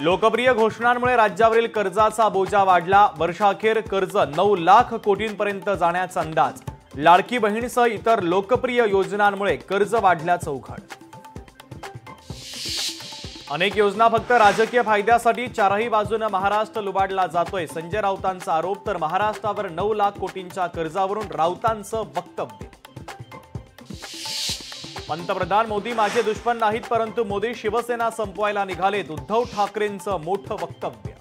लोकप्रिय घोषणांमुळे राज्यावरील कर्जाचा बोजा वाढला। वर्षाखेर कर्ज 9 लाख कोटींपर्यंत जाण्याचा अंदाज। लाडकी बहीणसह इतर लोकप्रिय योजनांमुळे कर्ज वाढल्याचं उघड। अनेक योजना फक्त राजकीय फायद्यासाठी चारही बाजूने महाराष्ट्र लुबाडला जातोय। संजय राऊतांचा आरोप। तर महाराष्ट्रावर 9 लाख कोटींच्या कर्जावरून राऊतांचं वक्तव्य। पंतप्रधान मोदी माझे दुश्मन नाहीत, परंतु मोदी शिवसेना संपवायला निघालेत। उद्धव ठाकरेंचं मोठं वक्तव्य।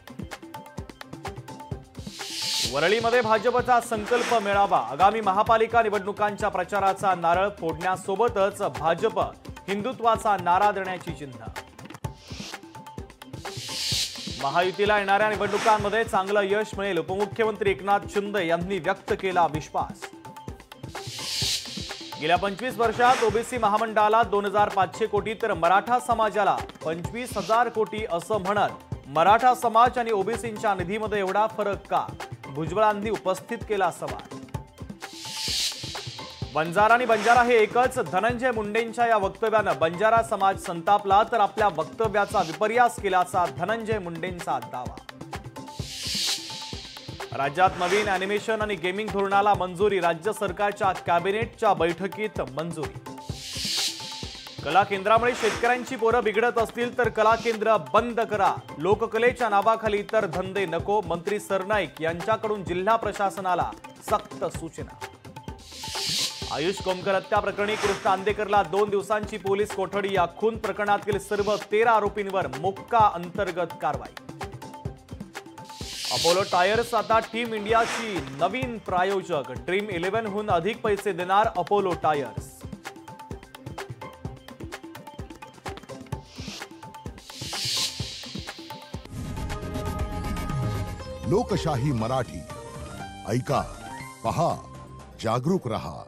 वरळीमध्ये भाजपचा संकल्प मेळावा। आगामी महापालिका निवडणुकांच्या प्रचाराचा नारळ फोडण्यासोबतच भाजप हिंदुत्वाचा नारा देण्याची चिन्ह। महायुतीला येणाऱ्या निवडणुकांमध्ये चांगलं यश मिळेल। उपमुख्यमंत्री एकनाथ शिंदे यांनी व्यक्त केला विश्वास। गेल्या 25 वर्षात ओबीसी महामंडळाला 2500 कोटी तर मराठा समाजाला 25,000 कोटी असं म्हणत मराठा समाज आणि ओबीसींच्या निधीमध्ये एवढा फरक का? भुजबळांनी उपस्थित केला सवाल। बंजारा आणि बंजारा हे एकच। धनंजय मुंडेंच्या या वक्तव्यानं बंजारा समाज संतापला, तर आपल्या वक्तव्याचा विपर्यास केल्याचा धनंजय मुंडेंचा दावा। राज्यात नवीन अॅनिमेशन आणि गेमिंग धोरणाला मंजुरी। राज्य सरकारच्या कॅबिनेटच्या बैठकीत मंजुरी। कला केंद्रामुळे शेतकऱ्यांची पोरं बिघडत असतील तर कला केंद्र बंद करा। लोककलेच्या नावाखाली इतर धंदे नको। मंत्री सरनाईक यांच्याकडून जिल्हा प्रशासनाला सक्त सूचना। आयुष कोमकर हत्या प्रकरणी कृष्ण आंदेकरला 2 दिवसांची पोलीस कोठडी। या खून प्रकरणातील सर्व 13 आरोपींवर मोक्का अंतर्गत कारवाई। अपोलो टायर्स आता टीम इंडियाची नवीन प्रायोजक। ड्रीम 11 हून अधिक पैसे देणार अपोलो टायर्स। लोकशाही मराठी ऐका, पहा, जागरूक रहा।